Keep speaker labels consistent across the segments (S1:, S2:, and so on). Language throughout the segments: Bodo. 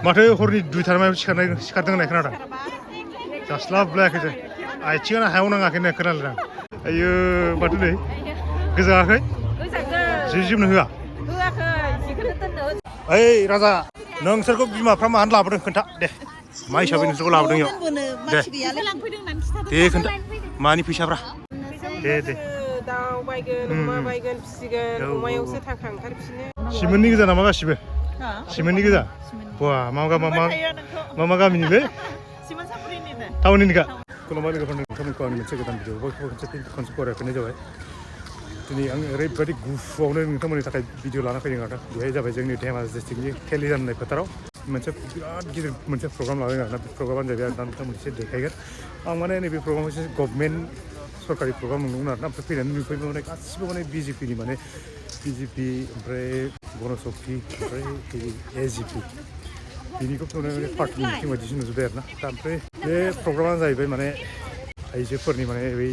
S1: माथो हरनि 2टार मायाव सिखारदों होननाय खोनादों जास्लाबलायाखै जों आथिङानो हायाव नाङाखै होननाय खोनादों आयो माथो नै गोजाङाखै जि जोमनो होआ ओइ राजा नोंसोरखौ बिमाफ्रा मानो लाबोदों खोन्था दे मा हिसाबै नोंसोरखौ लाबोदों इयाव दे खोन्था मानि फैसाफ्रा दे
S2: दाउ बायगोन अमा बायगोन फिसिगोन अमायावसो थाखा ओंखारफिनो
S1: सिमोननि गोजा नामा गासिबो सिमोननि गोजा बा मा गामिनिलै टाउननिखा खुलुमबाय लोगोफोर नोंथांमोनखौ आंनि मोनसे गोदान भिडिअ खनसे फरायफिननाय जाबाय दिनै आं ओरैबायदि गुसुआवनो नोंथांमोननि थाखाय भिडिअ लाना फैदों आरो बेहाय जाबाय जोंनि धेमाजि डिस्ट्रिक्टनि टेलिजान होननाय फोथाराव मोनसे बिराद गिदिर मोनसे प्रग्राम लादों आरोना बे प्रग्रामानो जाहैबाय आं नोंथांमोन एसे देखायगोन आं माने नैबे प्रग्रामखौ एसे गभर्नमेन्ट सरकारि प्रग्राम नंदोंमोन आरोना ओमफ्राय फैनानै नुफैबाय माने गासिबो माने बिजेपिनि माने बिजेपि ओमफ्राय गणशक्ति ओमफ्राय एजिपि बिनिखौ माने पार्टिनि मिटिं बायदिसो नुजोब्बाय आरोना दा ओमफ्राय बे प्रग्रामानो जाहैबाय माने आइजोफोरनि माने बै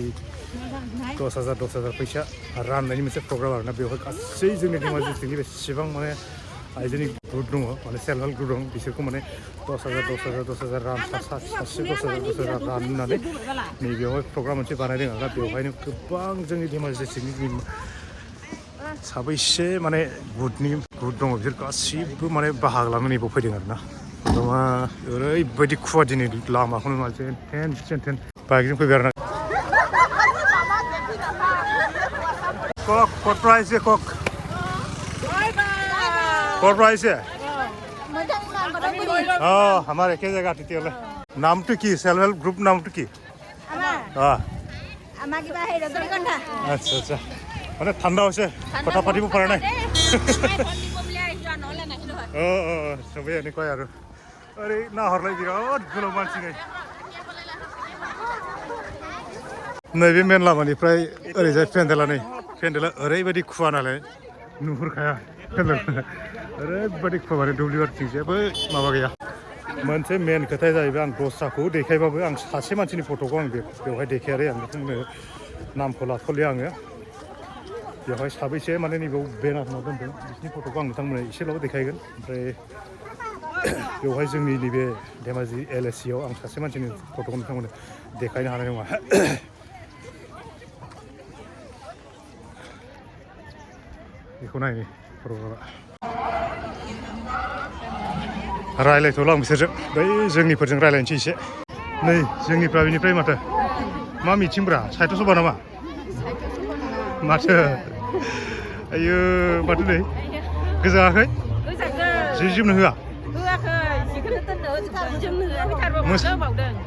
S1: 10,000 फैसा राननायनि मोनसे प्रग्राम आरोना बेवहाय गासै जोंनि धेमाजि डिस्ट्रिक्टनि बेसेबां माने आइजोनि ग्रुप दङ माने सेल्फ हेल्प ग्रुप दं बिसोरखौ माने 10,000 रां सासे 10,000 रां होननानै नैबेयावहाय प्रग्राम मोनसे बानायदों आरोना बेवहायनो गोबां जोंनि धेमाजि डिस्ट्रिक्टनि साबैसे माने ग्रुप दङ बिसोर गासिबो माने बाहागो लानो नैबाव फैदों आरोना प्रग्रामा ओरैबायदि खुवा दिनै लामाखौनो मा जेन बाइकजों फैबाय आरोना कक प्राइस है कक प्राइस है हमारे के जगह आती थी नाम तो की सेल्फ हेल्प ग्रुप नाम तो की अच्छा अच्छा माने ठंडा होसे कथा पातिबो पारा नाय सबे एनेकुवाय आरो ओरै नाहरलाय बिराद गोलाव मानसि नै नैबे मेन लामानिफ्राय ओरैजाय पेन्डेला ओरैबायदि खुवा नालाय नुहुरखाया पेन्डेल ओरैबायदि खुवा माने दुब्लि बारिथिं जेबो माबा गैया मोनसे मेन खोथाया जाहैबाय आं दस्राखौ देखायबाबो आं सासे मानसिनि फट'खौ आं बेवहाय देखायारै आं नोंथांमोननो नामखौ लाथ'लिया आङो बेवहाय साबैसे माने नैबेयाव बेनार होना दोनदों बिसोरनि फट'खौ आं नोंथांमोननो एसेल' देखायगोन ओमफ्राय बेवहाय जोंनि नैबे धेमाजि LAC आव आं सासे मानसिनि फट'खौ नोंथांमोननो देखायनो हानाय नङा बेखौ नायनि प्रग्रामा रायलायथ'ला आं बिसोरजों बै जोंनिफोरजों रायलायनोसै एसे नै जोंनिफ्रा बेनिफ्राय माथो मा मिथिंब्रा साहित्य सभा नामा माथो आयो माथो नै गोजाङाखै जि जोमनो होआ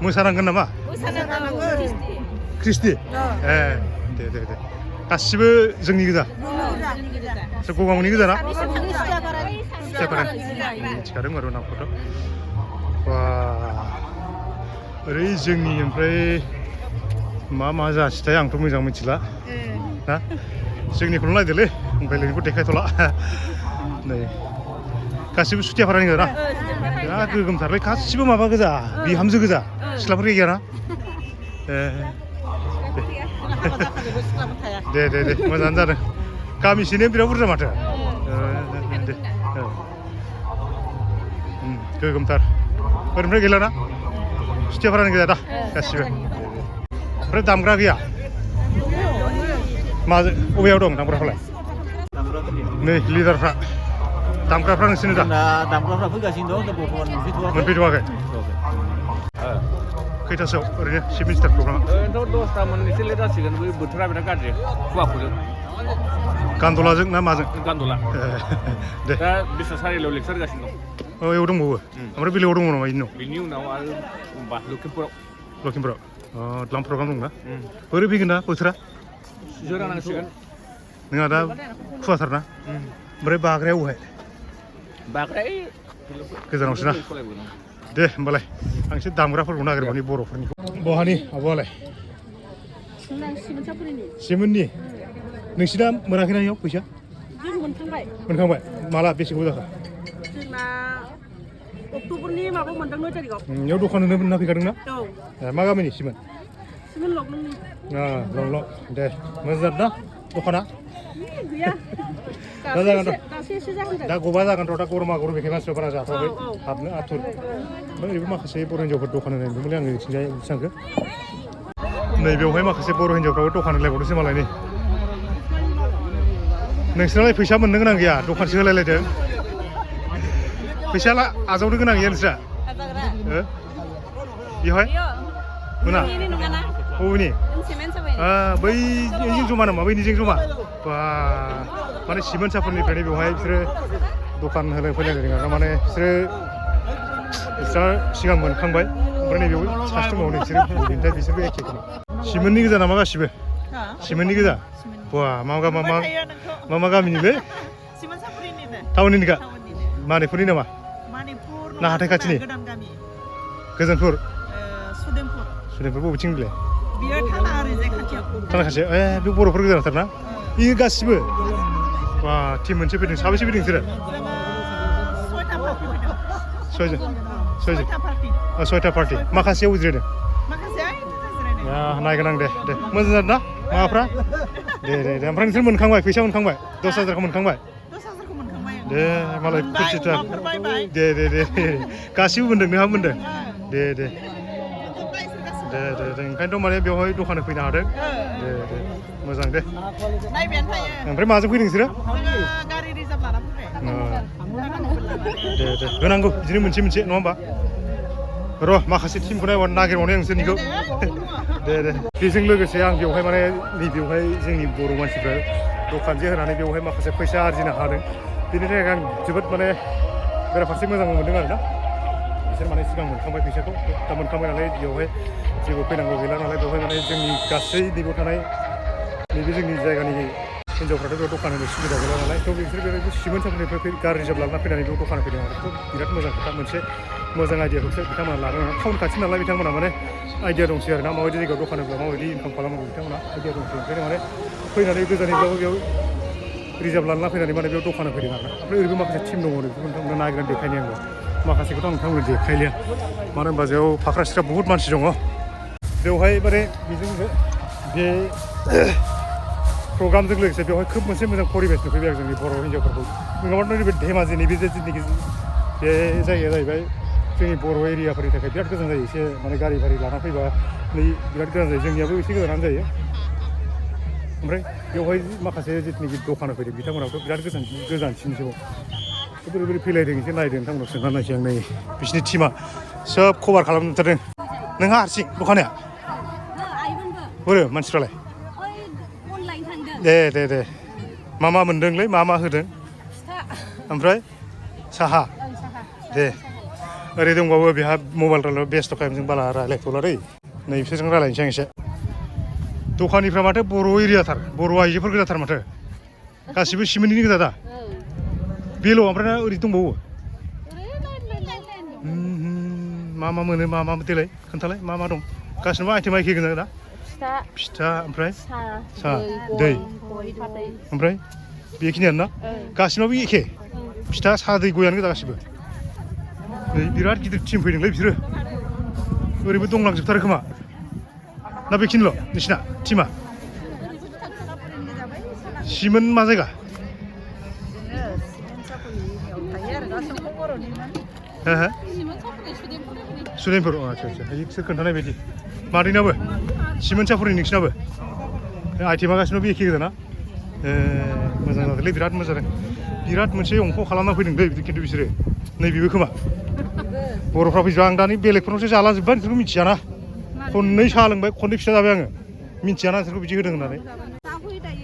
S1: मोसानांगोन नामा ख्रिस्टि ए दे गासिबो जोंनि गोजा गगामुनि गोजा ना मिथिखादों आरो नामखौथ' बा ओरै जोंनि ओमफ्राय मा जासिथाय आंथ' मोजां मिथिला ना जोंनिखौल' नायदोलै ओमफ्राय लोगोखौ देखायथ'ला नै गासिबो सुथियाफारानि गोजा ना बिराद गोगोमथारलै गासिबो माबा गोजा बिहामजो गोजा सिख्लाफोर गैयाना दे मोजाङानो जादों गामिसेनो बिराद बुरजा माथो दे गोगोमथार ओरैनिफ्राय गैलाना सुथियाफारानि गोजा दा गासिबो ओमफ्राय दामग्रा गैया माजों बबेयाव दं दामग्राफ्रालाय नै लिडारफ्रा दामग्राफ्रा नोंसोरनो दा
S3: दामग्राफ्रा फैगासिनो दं बर्थमान
S1: मोनफैथ'वाखै खैथासोआव ओरैनो चिफ मिनिस्टार प्रग्रामा
S3: ओरैनोथ' 10ता एसे लेट जासिगोन बै बोथोरा बिराद गाज्रि खुवाखौजों
S1: गान्दलाजों ना माजों
S3: गान्दला
S1: दे
S3: दा बिसना सारिआलियाव लेक्सार होगासिनो दं
S1: बेयाव दंबावो ओमफ्राय बेलेगाव दङ नामा
S3: बिनि उनाव आरो
S1: लखिमपुराव द्लाम प्रग्राम दंना बोरै फैगोन दा बोथोरा
S3: जोरा नांसिगोन
S1: नोंहा दा खुवाथारना ओमफ्राय बाग्राया बहाय गोजानावसो ना दे होमबालाय आं एसे दामग्राफोरखौ नागिरबानि बर'फोरनिखौ बहानि आब'आलाय सिमोननि नोंसिना मोनाखैना इयाव फैसा मोनखांबाय माला बेसेबां जाखो
S2: जोंना अक्ट'बरनि माबा मोनदों 9 तारिखआव
S1: इयाव दखान होनो मोनना फैखादोंना मा गामिनि सिमोन
S2: लक
S1: दे मोजां ना दखाना
S2: गैया
S1: दा जागोन दा गबा जागोन दा गरमा गरमैखाय मानसिफ्रा बारा जाथ'वाखै हाबनो आथुर ओमफ्राय ओरैबो माखासे बर' हिन्जावफोर दखान होनाय नुदोंमोनलै आङो बिथिंजाय बेसेबांखो नैबेवहाय माखासे बर' हिन्जावफ्राबो दखान होलायबावदोंसो मालाय नै नोंसोरनालाय फैसा मोननो गोनां गैया दखानसो होलायलायदों फैसा आजावनो गोनां गैया नोंस्रा बेवहाय मोना बबेनि बैजों जमा नामा बैनिजों जमा बा माने सिमेन्ट साफोरनिफ्रायनो बेवहाय बिसोरो दखान होलाय फैलायदों आरो माने बिस्रा सिगां मोनखांबाय ओमफ्राय नैबेयाव सासे दंबावो बिसोरो बेनिफ्राय बिसोरबो एखेखौनो सिमेन्टनि गोजा नामा गासिबो सिमेन्टनि गोजा बा मा गामिनिलै टाउननिखा मानिपुरनि नामा ना हाथाय खाथिनि गोजोनपुर सुदेमपुर बबेथिं बिलाय थाना खाथियाव बे बर'फोर गोजानाथार ना बेयो गासिबो बा टिम मोनसे फैदों साबेसे फैदों नोंसोरो सयथा पार्टि माखासेयाव जिरायदों नायगोन आं दे मोजां जादों ना माबाफ्रा दे ओमफ्राय नोंसोर मोनखांबाय फैसा मोनखांबाय 10,000खौ मोनखांबाय दे मालाय खुसिथार दे गासिबो मोनदों नोंहा मोनदों दे ओंखायनोथ' माने बेवहाय दखान फैनो हादों दे मोजां दे ओमफ्राय माजों फैदों नोंसोरो दे होनांगौ बिदिनो मोनसे नङा होमबा र' माखासे टिमखौ नागिरबावनाय आं नोंसोरनिखौ दे बेजों लोगोसे आं बेवहाय माने नैबेवहाय जोंनि बर' मानसिफ्रा दखानजे होनानै बेवहाय माखासे फैसा आरजिनो हादों बेनि थाखाय आं जोबोद माने बेराफारसे मोजां मोनदों आरोना बिसोर माने सिगां मोनखांबाय फैसाखौ दा मोनखांबाय नालाय बेवहाय जेबो फैनांगौ गैला नालाय बेवहाय माने जोंनि गासै नैबेयाव थानाय नैबे जोंनि जायगानि हिन्जावफ्राथ' बेयाव दखान होनो सुबिदा गैला नालाय थ' बिसोर बेबायदि सिमेन्ट साफोरनिफ्राय गारि रिजार्भ लाना फैनानै बेयाव दखान फैदों आरो बिराद मोजां खोथा मोनसे मोजां आइडियाखौसो बिथांमोना लादों टाउन खाथि नालाय बिथांमोना माने आइडिया दंसै आरो ना माबायदि जायगायाव दखान होब्ला माबायदि इनकाम खालामनांगौ बिथांमोना आइडिया दंसै ओंखायनो माने फैनानै गोजानैब्लाबो बेयाव रिजार्भ लाना फैनानै माने बेयाव दखान होफैदों आरो ओमफ्राय ओरैबो माखासे टिम दङ बेखौ नोंथांमोना नागिरनानै देखायनो आंबो माखासेखौथ' आं नोंथांमोन देखायलिया मानो होनबा बेयाव फाख्रा सिख्रा बुहुत मानसि दङ बेवहाय माने बेजों बे प्रग्रामजों लोगोसे बेवहाय खोब मोनसे मोजां परिबेस नुफैबाय आरो जोंनि बर' हिन्जावफोरखौ नङाबाथ' नैबे धेमाजिनि बे जिथुनाखि बे जायगाया जाहैबाय जोंनि बर' एरियाफोरनि थाखाय बिराद गोजान जायो एसे माने गारि लाना फैबा नै बिराद गोजान जायो जोंनियाबो एसे गोजानानो जायो ओमफ्राय बेवहाय माखासे जिथुनाखि दखान होफैदों बिथांमोनाबोथ' बिराद गोजानसिनसो बोरै फैलायदों एसे नायदों नोंथांमोनाव सोंना नायसै आं नै बिसिनि टिमा सोब कभार खालामजोबथारदों नोंहा हारसिं दखानिया बोरो मानसिफ्रालाय दे मा मोनदोंलै मा होदों ओमफ्राय साहा दे ओरै दंबावो बेहा मबाइल रायलायनायाव बेस्थ'खाय जों बारा रायलायथ'ला दै नै बिसोरजों रायलायनोसै आं एसे दखानिफ्रा माथो बर' एरियाथार बर' आइजोफोर गोजाथार माथो गासिबो सिमेन्टनि गोजा दा बेल' ओमफ्राय ओरै दंबावो मा मोनो मा देलाय खोन्थालाय मा दं गासिबो आइटेमा एखे गोजा दा फिथा ओमफ्राय साहा दै ओमफ्राय बेखिनियानो ना गासिबाबो एखे फिथा साहा दै गयानो गोजा गासिबो नै बिराद गिदिर टिम फैदोंलै बिसोरो ओरैबो दंलांजोबथारो खोमा ना बेखिनिल' नोंसिना टिमा सिमेन्ट मा जायगा सुदेमपुर आच्छा सोर खोन्थानाय बायदि मादैनाबो सिमेन्ट साफोरनि नोंसिनाबो आइटेमा गासिनाबो एखे गोजा ना मोजां जादोंलै बिराद मोजां जादों बिराद मोनसे अंख खालामना फैदों दै खिन्थु बिसोरो नैबेबो खोमा बर'फ्रा फैजोबा आं दानि बेलेगफोरनावसो जाला जोब्बाय नोंसोरखौ मिथियाना खननै साहा लोंबाय खननै फिथा जाबाय आङो मिथियाना नोंसोरखौ बिदि होदों होननानै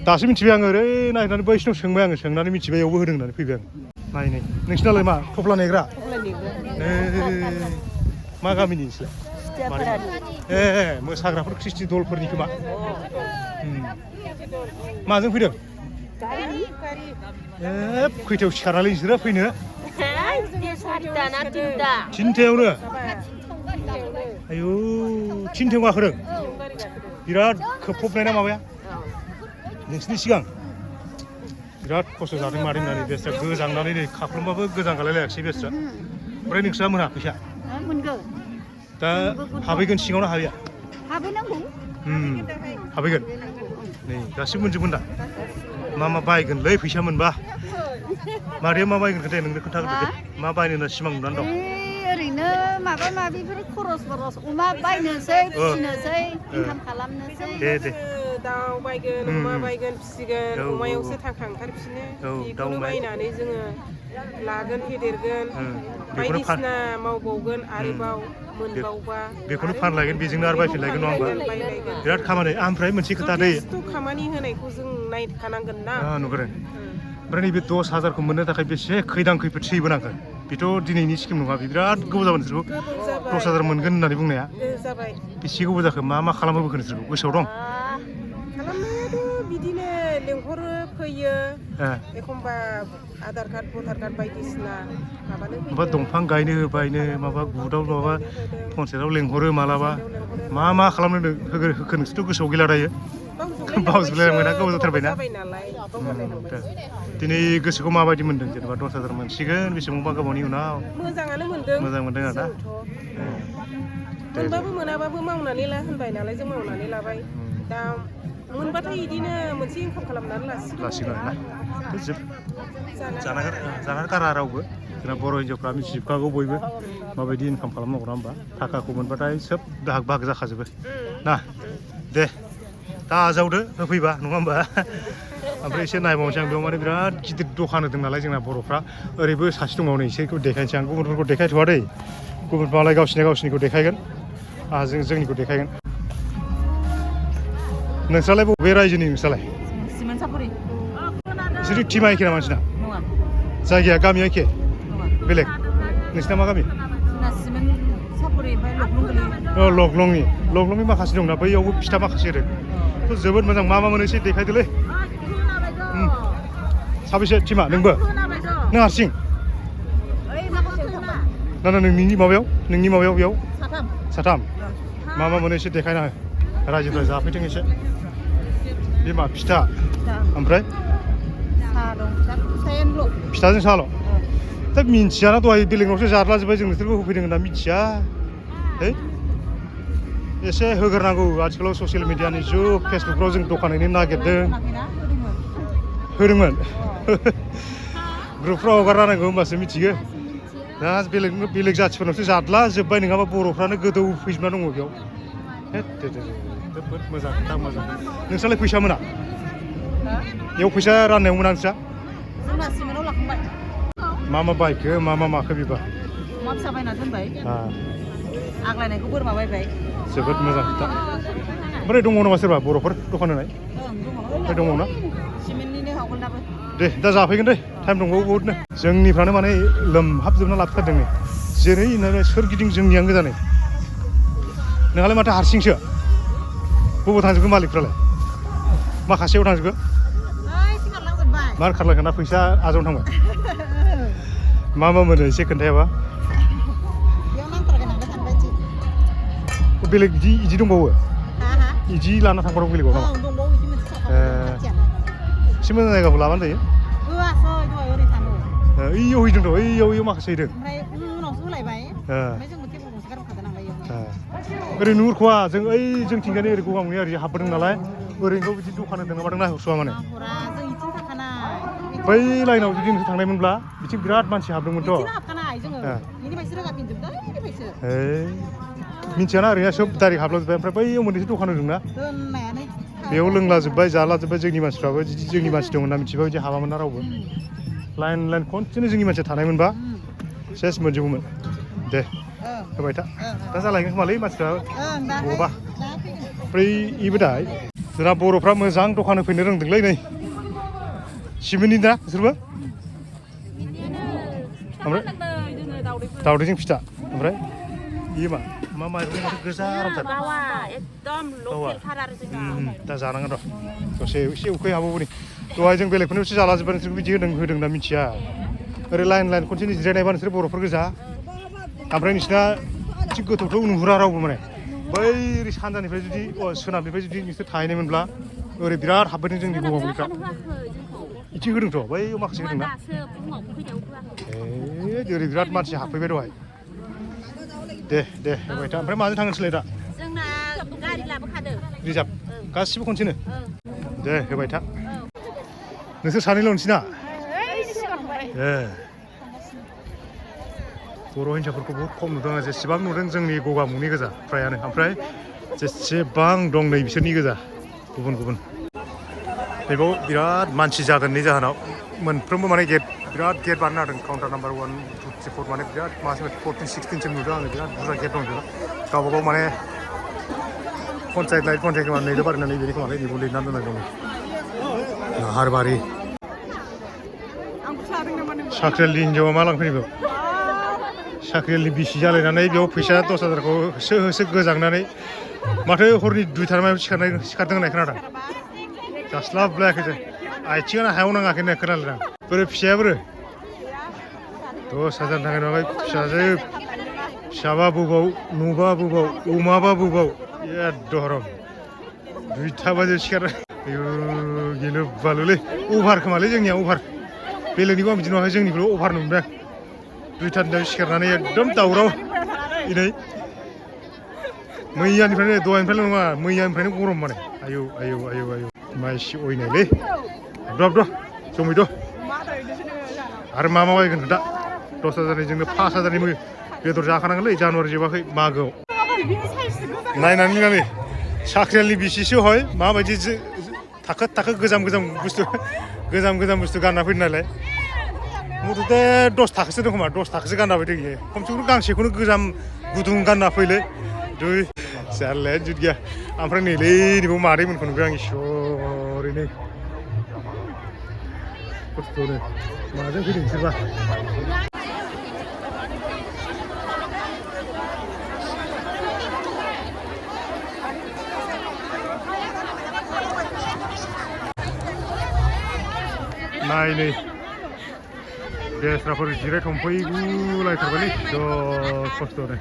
S1: दासो मिथिबाय आङो ओरै नायनानै बैसिनाव सोंबाय आङो सोंनानै मिथिबाय बेयावबो होदों होननानै फैबाय आं नायनाय नोंसिनालाय मा थफ्ला नेग्रा मा गामिनि नोंसोरलाय मोसाग्राफोर ख्रिस्टि दलफोरनि खोमा माजों फैदों खैथायाव सिखारनानै नोंसोरो फैनो थिनथायावनो आयौ थिनथायाव गाखोदों बिराद खोबफबनाय ना माबाया नोंसिनि सिगां बिराद खस्थ' जादों मादों होननानै बेस्रा गोजांनानै नै खाफ्रोमबाबो गोजां गालायलायाखिसै बेस्रा ओमफ्राय नोंस्रा मोना फैसा दा हाबहैगोन सिङावनो हाबैया हाबहैगोन नै गासिबो मोनजोबगोन दा मा बायगोनलै फैसा मोनबा मारिया मा बायगोन खोन्थाय नोंनो खोन्थागोन दे मा बायनो होनना सिमां नुनानै दं
S4: ओरैनो माबा माबिफोर खरस अमा बायनोसै फिसिनोसै इनकाम खालामनोसै
S1: दे
S2: दाउ बायगोन अमा बायगोन फिसिगोन अमायावसो थाखा ओंखारफिनो बेखौनो बायनानै जोङो लागोन फेदेरगोन बायदिसिना मावबावगोन आरोबाव मोनबावबा
S1: बेखौनो फानलायगोन बेजोंनो आरो बायफिनलायगोन नङा होमबा बिराद खामानि ओमफ्राय मोनसे खोथा दै
S2: खामानि होनायखौ जों नायखानांगोन ना
S1: नुगोन ओमफ्राय नैबे 10,000खौ मोननो थाखाय बेसे खैदां खैफोद सैबोनांगोन बेथ' दिनैनि स्किम नङा बे बिराद गोबाव जाबाय नोंसोरखौ 10,000 मोनगोन होननानै बुंनाया बेसे गोबाव जाखो मा खालामबोखो नोंसोरखौ गोसोआव दं
S2: खालामनायाथ' बिदिनो लेंहरो फैयो एखमबा आधार कार्ड भटार कार्ड बायदिसिना माबानो
S1: दंफां गायनो होबायनो माबा गुदाव माबा पन्सायताव लेंहरो मालाबा मा खालामनो होखो नोंसोरथ' गोसोआव गैला दायो बावजोबलायलांबायना गोबाव जाथारबायना दिनै गोसोखौ माबायदि मोन्दों जेनेबा 10,000 मोनसिगोन बेसेबांबा गोबावनि उनाव
S2: मोजाङानो मोन्दों
S1: मोजां मोन्दों आरो ना
S2: मोनबाबो मोनाबाबो मावनानै ला होनबाय नालाय जों मावनानै लाबाय दा मोनबाथाय बिदिनो मोनसे इनकाम खालामनानै लासिगोन
S1: आरोना जानानै गारा रावबो जोंना बर' हिन्जावफ्रा मिथिजोबखागौ बयबो माबायदि इनकाम खालामनांगौ ना होमबा थाखाखौ मोनबाथाय सोब बाहाग जाखाजोबो ना दे दा आजावदो होफैबा नङा होमबा ओमफ्राय एसे नायबावनोसै आं बेयाव माने बिराद गिदिर दखान होदों नालाय जोंना बर'फ्रा ओरैबो सासे दङ नै एसेखौ देखायनोसै आं गुबुनफोरखौ देखायथ'वा दै गुबुनफ्रालाय गावसिनिखौ देखायगोन आंहा जोंनिखौ देखायगोन नोंस्रालाय बबे रायजोनि नोंस्रालाय बिसोर टिमा एखे नामा नोंसिना जायगाया गामिया एखे बेलेग नोंसिना मा गामि लकलंनि माखासे दंना बैयावबो फिथा माखासे होदों जोबोद मोजां मा मोनो एसे देखायदोलै साबेसे टिमा नोंबो नों हारसिं ना नोंनि माबायाव बेयाव साथाम मा मोनो एसे देखायना हो रायजोफ्रा जाफैथों एसे बिमा फिथा ओमफ्राय फिथाजों साल' दा मिन्थियाना दहाय बेलेगनावसो जारलाजोब्बाय जों नोंसोरखौ होफैदों होनना मिथिया एसे होग्रोनांगौ आथिखालाव ससियेल मिडियानि जुग फेसबुकफ्राव जों दखान हैनो नागिरदों होदोंमोन ग्रुपफ्राव हगारना होनांगौ होमबासो मिथिगो दा बेलेग जाथिफोरनावसो जादला जोब्बाय नङाबा बर'फ्रानो गोदौ फैजोबना दङ बेयाव जोबोद मोजां खोथा मोजां नोंस्रालाय फैसा मोना बेयाव फैसा राननायाव मोना नोंस्रा मा बायखो मा माखो बिबा
S4: अमा फिसा बायना दोनबाय आग्लायनायखौ बोरमा बायबाय
S1: जोबोद मोजां खोथा ओमफ्राय दङ नामा सोरबा बर'फोर दखान होनाय दङ ना दे दा जाफैगोन दे टाइम दंबावो बहुदनो जोंनिफ्रानो माने लोमहाबजोबना लाबोथारदों नै जेरै सोरगिदिं जोंनियानो गोजा नै नोंहालाय माथो हारसिंसो बबाव थांजोबगोन मालिकफ्रालाय माखासेयाव थांजोबगोन मार खारलायखाना फैसा आजावनो थांबाय मा मोनो एसे खोन्थायाबा बेलेग बिदि दंबावो बिदि लाना थांबाव बेलेगाव नामा एसे मोजां जायगाखौ लाबानो जायो ओइयाव हैदोंथ' ओइयाव माखासे हैदों ओरै नुहुरख'वा जों जोंथिंजायनि ओरै गगामुनि ओरै हाबबोदों नालाय ओरैनोथ' बिदि दखान होदों ना मादों नायहरस'वा माने बै लाइनाव जुदि नोंसोर थांनायमोनब्ला बिथिं बिराद मानसि हाबदोंमोनथ' मिथियाना ओरैनो सोब डाइरेक्ट हाबलाजोब्बाय ओमफ्राय बैयाव मोननैसो दखान होदोंना बेयाव लोंलाजोब्बाय जालाजोब्बाय जोंनि मानसिफ्राबो जोंनि मानसि दं होनना मिथिबा बिदि हाबामोन रावबो लाइन खनसेनो जोंनि मानसिया थानायमोनबा सेस मोनजोबोमोन दे होबाय था दा जालायगोन खोमालै मानसिफ्रा बबावबा ओमफ्राय इबो दा जोंना बर'फ्रा मोजां दखान होफैनो रोंदोंलै नै सिमेन्टनि ना बिसोरबो ओमफ्राय दावदैजों फिथा ओमफ्राय इयो मा माइरं माथो गोजा आरामथार दा जानांगोन र' दसे एसे उखै हाबावोनि दहाय जों बेलेगफोरनियावसो जालाजोब्बाय नोंसोर बिदि होदों होनना मिथिया ओरै लाइन खनसेनो जिरायनायबा नोंसोर बर'फोर गोजा ओमफ्राय नोंसिना एसे गोथौथ' नुहुरा रावबो माने बै सानजानिफ्राय जुदि सोनाबनिफ्राय जुदि नोंसोर थाहैनायमोनब्ला ओरै बिराद हाबबोदों जोंनि गगामुनिफ्रा इदि होदोंथ' बै माखासे होदोंना ओरै बिराद मानसि हाबफैबाय दहाय दे होबाय था ओमफ्राय माजों थांगोन सोलाय दा
S4: जोंना गारि लाबोखादों
S1: रिजार्भ गासिबो खनसेनो दे होबाय था नोंसोर सानैल' नोंसिना बर' हिनजावफोरखौ बहुद खम नुदों जेसेबां नुदों जोंनि गगामुनि गोजा फ्रायानो ओमफ्राय जेसेबां दं नै बिसोरनि गोजा गुबुन गुबुन बेयाव बिराद मानसि जागोननि जाहोनाव मोनफ्रोमबो माने गेट बिराद गेट बानायना होदों काउन्टार नाम्बार 1 2 3 4 माने बिराद मासे 14 16 सिम नुदों आङो बिराद बुरजा गेट दं गावबा गाव माने पन्सायत लाइट पन्सायत खोमा नैबो बारनानै बेनि खोमा नैबो लिरनानै दोननाय दङ नाहारबारि साख्रियालनि हिन्जावा मा लांफैनो बेयाव साख्रियालनि बिसि जालायनानै बेयाव फैसा 10,000खौ होसो होसो गोजांनानै माथो हरनि 2 मायाव सिखारदों होननाय खोनादों जास्लाबलायाखै जों आथिङानो हायाव नाङाखै होननाय खोनादों आं बोरै फिसाया बोरो 10,000 थाखाय नङाबाय फिसाबा बबाव नुबा बबाव अमाबा बबाव एकदम 2 बाजियाव सिखारनाय गिलु बालुलै अभार खोमालै जोंनिया अभार बेलेगनिखौ आं बिदि नुवाखै जोंनिखौल' अभार नुदों 2 सिखारनानै एकदम दावराव दिनै मैयानिफ्रायनो दहायनिफ्रायल' नङा मैयानिफ्रायनो गरम माने आयौ आयौ आयौ आयौ माइसि अयनायलै ब्र' जमै आरो मा बायगोन दा 10,000 जोंनो 5,000 बेदर जाखानांगोनलै जानुवारि जोबाखै मागोआव नायनानै नानै साख्रियालनि बिसिसो हय माबायदि थाखो गोजाम बुस्थु गानना फैदों नालाय मथथे 10 थाखोसो दं खोमा 10 थाखोसो गानना फैदों इयो खमसे खम गांसेखौनो गोजाम गुदुं गानना फैलै जारलायानो जुद गैया ओमफ्राय नैलै नैबाव मादैमोनखौ नुबाय आं इसोरैनो खस्थ'नो माजों फैदों बिसोरबा नायनै बेस्राफोर जिरायथंफैगुलायथारबायलै खस्थ'नो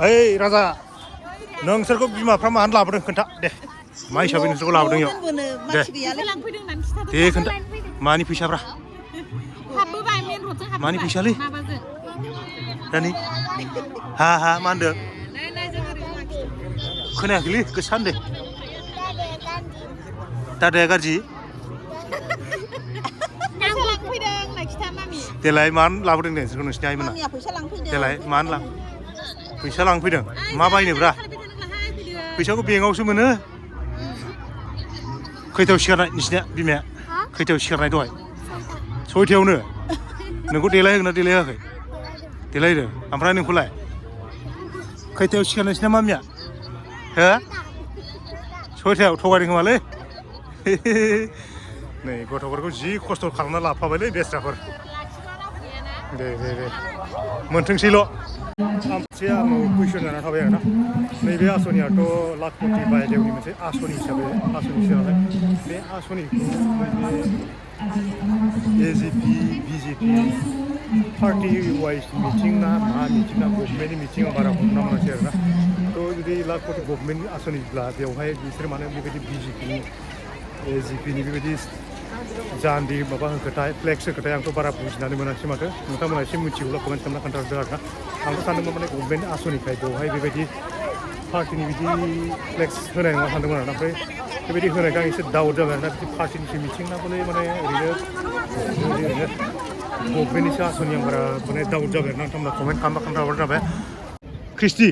S1: ओइ राजा नोंसोरखौ बिमाफ्रा मानो लाबोदों खोन्था दे मा हिसाबै नोंसोरखौ लाबोदों इयाव दे खोन्था मानि फैसाफ्रा मानि फैसालै दानि हा मा होनदों खोनायाखैलै गोसा होनदे दादाया गाज्रि देलाय मानो लाबोदों दे नोंसोरखौ नोंसिनि आइमोना देलाय मानो फैसा लांफैदों मा बायनोब्रा फैसाखौ बेंकआवसो मोनो खैथायाव सिखारनाय नोंसिनिया बिमाया खैथायाव सिखारनाय दहाय 6थायावनो नोंखौ देलायहोगोन ना देलायहोआखै देलायहोदों ओमफ्राय नोंखौलाय खैथायाव सिखारनाय नोंसिना मामिया हो 6थायाव थगायदों खोमालै नै गथ'फोरखौ जि खस्थ' खालामना लाफाबायलै बेस्राफोर दे मोनथोंसैल' मोनसे आंनाव कुइसन जाना थाबाय आरोना नैबे आसनियाथ' लाखपति बायदेवनि मोनसे आसनि हिसाबै आसनिसो नालाय बे आसनिखौ AGP BJP party wise meeting ना मा मिटिं ना गभर्नमेन्टनि मिटिं आं बारा हमना मोनासै आरोना थ' जुदि लाखपति गभर्नमेन्टनि आसनिब्ला बेवहाय बिसोर मानो बेबायदि बिजेपिनि एजिपिनि बेबायदि जान्डि माबा होखोथाय फ्लेक्स होखोथाय आंथ' बारा बुजिनानै मोनासै माथो नोंथांमोना एसे मिथिगौब्ला कमेन्ट खालामना खोन्थाहरदो आरोना आंथ' सानदोंमोन माने गभर्नमेन्ट आसनिखाय बेवहाय बेबायदि पार्टिनि बिदि फ्लेक्स होनाय नङा सानदोंमोन आरोना ओमफ्राय बेबायदि होनायखाय आं एसे डाउट जाबाय आरोना बिदि पार्टिनिसो मिथिं ना बोलै माने ओरैनो गभर्नमेन्टनिसो आसनि आं बारा माने डाउट जाबाय आरोना नोंथांमोना कमेन्ट खालामबा खोन्थाहरबानो जाबाय क्रिस्टि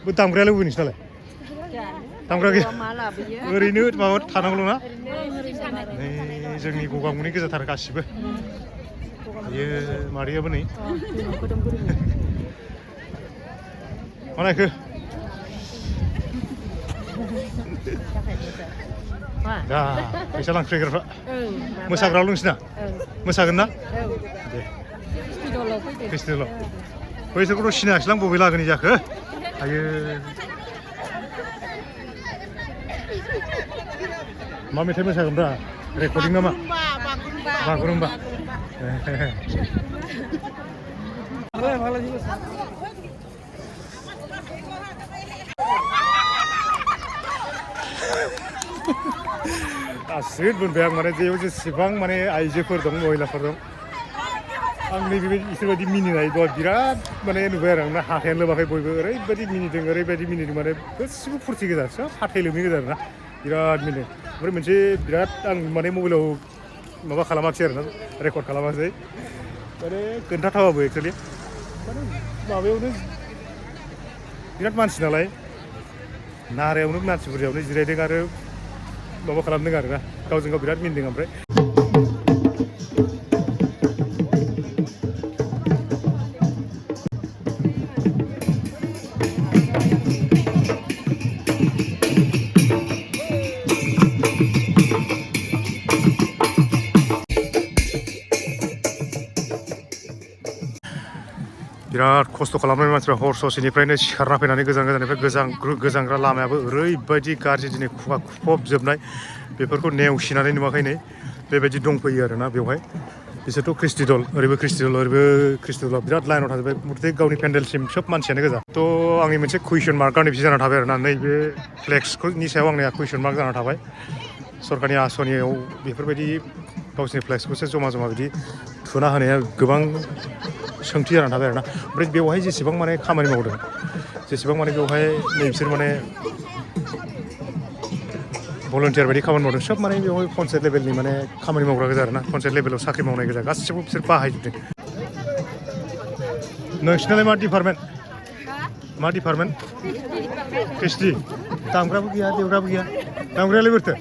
S1: बे दामग्रायालाय बबे नोंसिनालाय दामग्रा गैया ओरैनो माबा थानांगौल' ना जोंनि गगामुनि गोजाथार गासिबो बेयो मादैयाबो नै मा नायखो दा फैसा लांफैग्राफ्रा मोसाग्राल' नोंसिना मोसागोन ना दे फेस्टिभेलाव बैसोरखौथ' सिनायासैलां बबे लागोनि जाखो आयो मा मेथाइ मोसागोनब्रा रेकर्डिं नामा बागुरुम्बा आसरित मोनबाय आं माने जेयाव जेसेबां माने आइजोफोर दं महिलाफोर दं आं नैबेबायदि इसोरबायदि मिनिनाय दहाय बिराद माने नुबाय आरो आंना हाथायानो लोबाखै बयबो ओरैबायदि मिनिदों माने गासिबो फुरथि गोजा सोब हाथाय लोमि गोजा आरोना बिराद मिनिदों ओमफ्राय मोनसे बिराद आं माने मबाइलाव माबा खालामाखिसै आरोना रेकर्ड खालामाखिसै माने खोन्थाथावाबो एक्सुवेलि माने माबायावनो बिराद मानसि नालाय नारायावनो मानसि बुरजायावनो जिरायदों आरो माबा खालामदों आरोना गावजों गाव बिराद मिनिदों ओमफ्राय बिराद खस्थ' खालामनाय मानसिफ्रा हर ससेनिफ्रायनो सिखारना फैनानै गोजांनिफ्राय गोजांग्रा लामायाबो ओरैबायदि गाज्रि दिनै खुवा खुफबजोबनाय बेफोरखौ नेवसिनानै नुवाखै नै बेबायदि दंफैयो आरोना बेवहाय बिसोरथ' ख्रिस्टि दल ओरैबो ख्रिस्टि दल ओरैबो ख्रिस्टि दला बिराद लाइनाव थाजोब्बाय मथे गावनि पेन्डेलसिम सोब मानसियानो गोजा थ' आंनि मोनसे कुइसन मार्क गावनि बिदि जाना थाबाय आरोना नैबे फ्लेक्सनि सायाव आंनिया कुइसन मार्क जाना थाबाय सरकारनि आसनियाव बेफोरबायदि गावसिनि फ्लेक्सखौसो जमा जमा बिदि थुना होनाया गोबां सोंथि जानानै थाबाय आरोना ओमफ्राय बेवहाय जेसेबां माने खामानि मावदों जेसेबां माने बेवहाय नै बिसोर माने भलन्टियार बायदि खामानि मावदों सोब माने बेवहाय पन्सायत लेभेलनि माने खामानि मावग्रा गोजा आरोना पन्सायत लेभेलाव साख्रि मावनाय गोजा गासिबो बिसोर बाहायजोबदों नोंसिनालाय मा डिपार्टमेन्ट मा डिपार्टमेन्ट कृष्टि दामग्राबो गैया देवग्राबो गैया दामग्रायालाय बोरैथो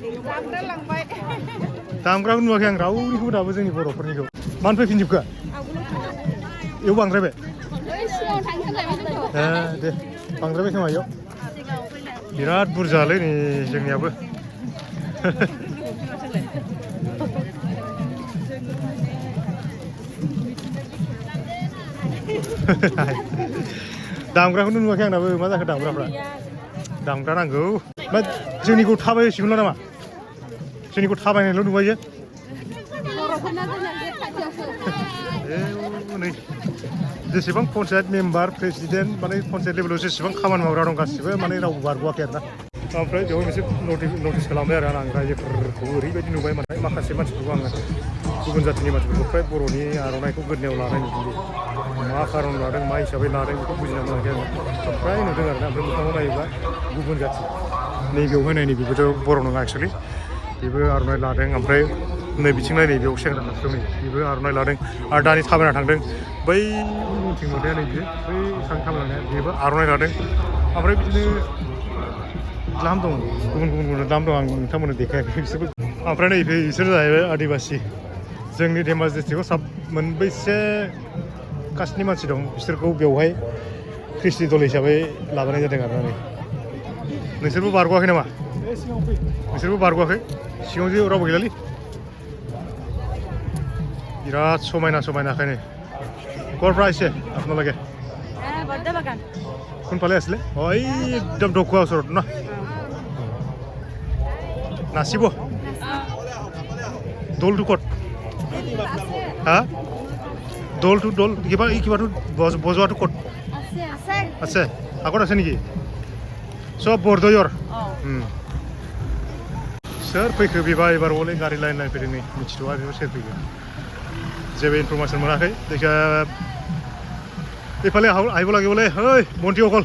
S1: दामग्राबो नुवाखै आं रावनिखौबो दाबो जोंनि बर'फोरनिखौ मानो फैफिनजोबखो इयाव बांद्रायबाय दे बांद्रायबाय खोमा इयाव बिराद बुरजालै नै जोंनियाबो दामग्राखौनो नुवाखै आंनाबो मा जाखो दामग्राफ्रा दामग्रा नांगौ मा जोंनिखौ थाबायसिगोनल' नामा जोंनिखौ थाबायनायल' नुबायो नै जेसेबां पन्सायत मेम्बार प्रेसिडेन्ट माने पन्सायत लेभेलाव जेसेबां खामानि मावग्रा दं गासिबो माने रावबो बारग'वाखै आरोना ओमफ्राय बेवहाय मोनसे नटिस खालामबाय आरो आं रायजोफोरखौ ओरैबायदि नुबाय माने माखासे मानसिफोरखौ आङो गुबुन जातिनि मानसिफोरखौ फ्राय बर'नि आर'नाइखौ गोदोनायाव लानाय नुदों मा खारन लादों मा हिसाबै लादों बेखौ बुजिना मोनाखै आङो फ्राय नुदों आरोना ओमफ्राय मोखाङाव नायोब्ला गुबुन जाति नैबेयावहाय नायनि बेबोथ' बर' नङा एक्सुवेलि बेबो आर'नाइ लादों ओमफ्राय नै बिथिं नाय नैबेयाव सेंग्रा मानसि दं नै बेबो आर'नाइ लादों आरो दानि थाबायना थांदों बै उनथिं नुनाया नै बियो बै सान थाबायलांनाया बेबो आर'नाइ लादों ओमफ्राय बिदिनो द्लाम दं गुबुन गुबुन द्लाम दं आं नोंथांमोननो देखायाखै बिसोरबो ओमफ्राय नै बिसोर जाहैबाय आदिबासि जोंनि धेमाजि डिस्ट्रिक्टआव मोनबैसे कास्टनि मानसि दं बिसोरखौ बेवहाय ख्रिस्टि दल हिसाबै लाबोनाय जादों आरोना नै नोंसोरबो बारग'वाखै नामा नोंसोरबो बारग'वाखै सिगाङाव जे रावबो गैलालै बिराद समायना समायनाखायनो गरफ्रा एसे আপোনালোকে কোনফালে আছিলে এই একদম ঢকুৱা ওচৰত ন নাচিব দলটো ক'ত হা দলটো কিবাটো বজোৱাটো ক'ত আছে আগত আছে নেকি চব বৰদৈৰ सोर फैखो बेबा एबार हले गारि लाइन फैदों नै मिथिथ'आ बेबो सोर फैखो जेबो इनफरमेसन मोनाखै जायखिया एफाले आइब लागिबले ओइ मन्थि अकल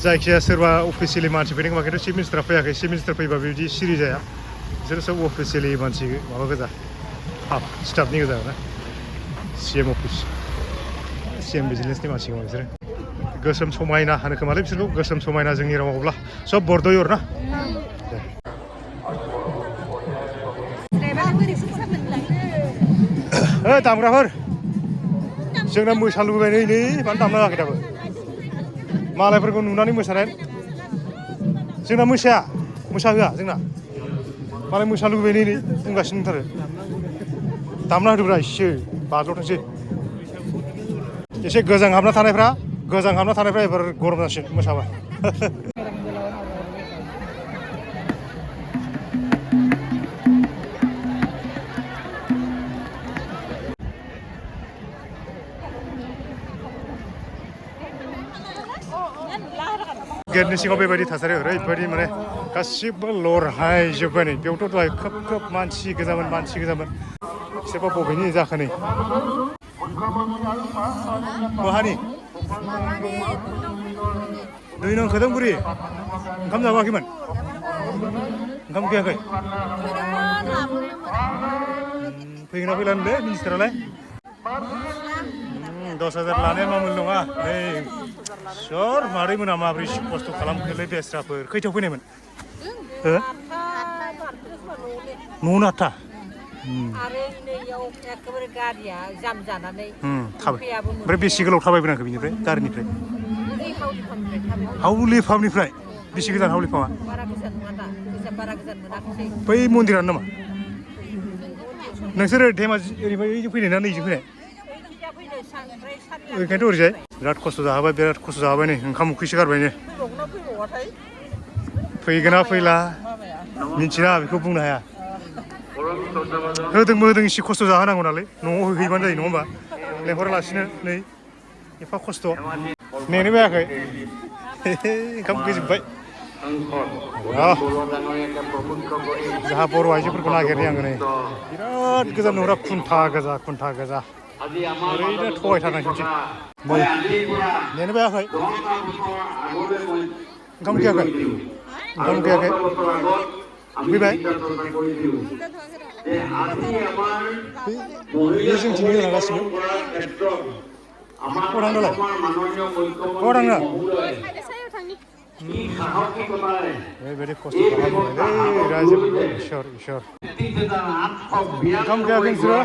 S1: जायखिया सोरबा अफिसियेलि मानसि फैदों खोमा खिन्थु चिफ मिनिस्टारा फैयाखै चिफ मिनिस्टार फैबा बिदि सिरि जाया बिसोर सब अफिसियेलि मानसि माबा गोजा हाफ स्टाफनि गोजा ना सिएम अफिस सिएम भिजिलेन्सनि मानसि खोमा बिसोरो गोसोम समायना होनो खोमालै बिसोरखौ गोसोम समायना जोंनि रावावब्ला सब बरदयर ना दामग्राफोर जोंना मोसानो लुबैबाय नै मानो दामना होआखै दाबो मालायफोरखौ नुनानै मोसानाय जोंना मोसाहोआ जोंना मालाय मोसानो लुबैबाय नै बुंगासिनो दंथारो दामना होदोब्रा एसे बाज्ल'थोंसै एसे गोजांहाबना थानायफ्रा एबार गरम जासिगोन मोसाबा गेटनि सिङाव बेबायदि थासारि ओरैबायदि माने गासिबो लरहायजोब्बाय नै बेयावथ' दहाय खोब मानसि गोजामोन बिसोरबा बबेनि जाखो नै बहानि दुइ नं खोदों बुरि ओंखाम जाबाखैमोन ओंखाम उखैयाखै फैगोना फैला होनदों मिनिस्टारालाय 10,000 लानाया मामुल नङा नै सर मारै मोना माब्रै खस्थ' खालामखोलै बेस्राफोर खैथायाव फैनायमोन हो न'आवनो 8था
S5: आरो नैयाव एखेबारे गारिया जाम जानानै
S1: ओमफ्राय बेसे गोलाव थाबायबोनांखो बिनिफ्राय गारिनिफ्राय हाउलि फार्मनिफ्राय बेसे गोजान हाउलि फार्मा
S5: बारा गोजान नङा दा बारा गोजान मोनाखै
S1: बै मन्दिरानो नामा नोंसोरो धेमाजि ओरैबायदि फैनाय ना नैजों फैनाय ओंखायनोथ' ओरैजाय बिराद खस्थ' जाहाबाय नै ओंखाम उखैसो गारबाय नै फैगोना फैला मिन्थिला बेखौ बुंनो हाया होदोंबो होदों एसे खस्थ' जाहोनांगौ नालाय न'आव होहैबानो जायो नङा होमबा लेंहरालासिनो नै एफा खस्थ' नेनो बायाखै ओंखाम उखैजोब्बाय जोंहा बर' आइजोफोरखौ नागिरनाय आङो नै बिराद गोजान नुहुरा खुन्था गोजा ओरैनो थगायथारनायसै नै नेनो बायाखै ओंखाम उखैयाखै फैबाय बे जोंथिं होना गासिबो थांदोलाय थाङो ओरैबायदि खस्थ' खालामबायलै रायजोफोरखौ इसोर ओंखाम उखैयाखै नोंसोरो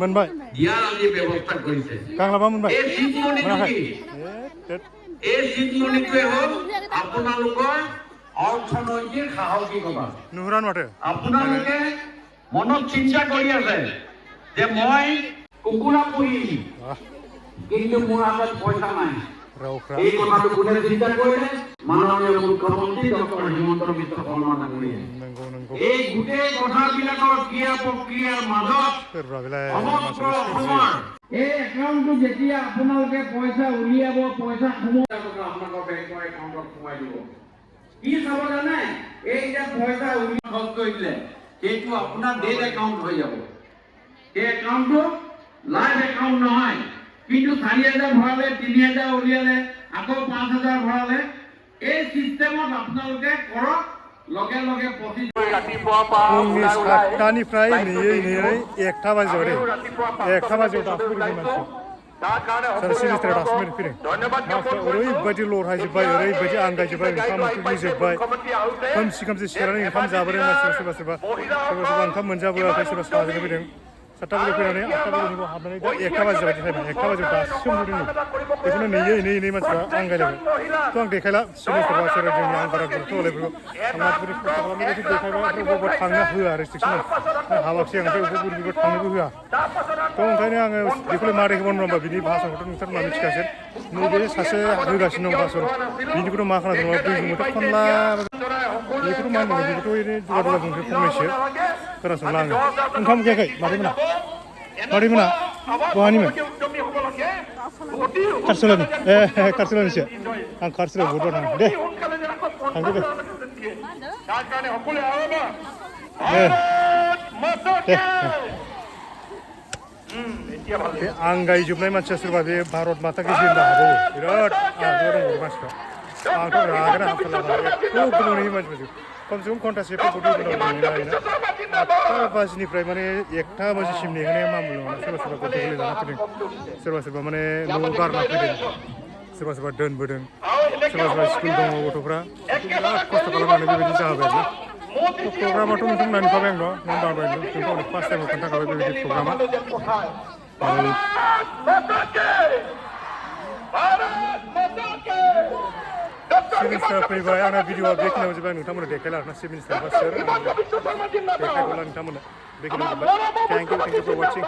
S1: मोनबाय गांलाबा मोनबाय मोनाखै नुहुरा माथो
S6: আপোনালোকে মনত চিন্তা কৰি আছে যে মই কুকুৰা পুহিম কিন্তু মোৰ হাতত পইচা নাই এই কথাটো কোনে চিন্তা কৰিলে মাননীয় মুখ্যমন্ত্ৰী ডক্টৰ হিমন্ত বিশ্ব শৰ্মা ডাঙৰীয়াই এই গোটেই কথাবিলাকৰ ক্ৰিয়া প্ৰক্ৰিয়াৰ মাজত সমগ্ৰ অসমৰ এই একাউণ্টটো যেতিয়া আপোনালোকে পইচা উলিয়াব পইচা আপোনালোকৰ বেংকৰ একাউণ্টত সোমাই দিব কি চাব জানে এই যে পইচা উলিয়াই খৰচ কৰি দিলে সেইটো আপোনাৰ ডেট একাউণ্ট হৈ যাব এই একাউণ্টটো লাইভ একাউণ্ট নহয় কিন্তু 4,000 ভৰালে 3,000 উলিয়ালে আকৌ 5,000 ভৰালে এই সিস্টেমত আপোনালোকে কৰক লগে লগে 25 ৰাতিপুৱা
S1: फुंनि 7टानिफ्राय नेयै 1टा बाजियाव दे 1टा बाजियाव दाफैदों मानसि सार सिलिस्टार दासमेन फैदों ओरैबायदि लरहायजोब्बाय ओरैबायदि आंगायजोब्बाय ओंखाम ओंख्रि जोब्बाय खोमसि सिखारनानै ओंखाम जाबोदों मानसिफ्रा सोरबा ओंखाम मोनजाबोआखै सोरबा साहाजों फैदों 7टा बाजियाव फैनानै 8टा बाजियाव हाबनानै दा 1टा बाजियाव बायदि टाइम 1टा बाजियाव दासिम नुदों बेखौनो नेयै मानसिफ्रा आंगायलायबाय थ' आं देखायला सिलिस्टार बासोर जोंनि आंगारा गुरुत्व होलायफोरखौ आं मानसिफोरनि खस्थ' खालामनायखौ देखायबाय ओमफ्राय बबेबा थांनो होआ रेस्ट्रिकसन हाबाखिसै आं ओमफ्राय बबेबा थांनोबो होआ थ' ओंखायनो आङो बेखौलाय मारै होबावनो होनबा बिनि भाषाखौथ' नोंथांमोना मिथिखासै नैबे सासे होगासिनो दं भाषण बिनिखौथ' मा खोनासंबा दैजोंबोथ' खनला बेखौथ' मा होनो बेखौथ' ओरैनो दुगा बुंसै फंनैसो खोनासंला आङो ओंखाम उखैयाखै मादैमोना बहानिमोन कारसलानि कारसलानिसो आं कारसलायाव बहुद थाङो दे थांदो दे बे आंगायजोबनाय मानसिया सोरबा बे भारत माता कि जय होननो हाबावो बिराद आंगायनाय दङ मानसिफ्रा आंथ' रागाना हामथारला एथ' गोबावनि मानसिफोरजों खमसे खम घन्टासेफोरखौ दैबोनांगौ नेनायना 8टा बाजिनिफ्राय माने 1टा बाजिसिम नेहोनाया मामुल नङा सोरबा गथ' गोरलै लाना फैदों सोरबा माने न'आव गारना फैदों सोरबा दोनबोदों सोरबा स्कुल दङ गथ'फ्रा बिराद खस्थ' खालामनानै बेबायदि जाहोबाय आरोना प्रग्रामाथ' नोंथांमोना नुखाबाय आं नोंथांमोना फार्स्ट टाइमाव खोन्थाखाबाय बेबायदि प्रग्रामा चिफ मिनिस्टार फैबाय आंना भिडिअआ बेखिनियाव जोब्बाय नोंथांमोना देखायला आरोना चिफ मिनिस्टार बा सोर देखायगौला नोंथांमोना बेखिनियाव जोब्बाय थेंक इउ फर वाचिं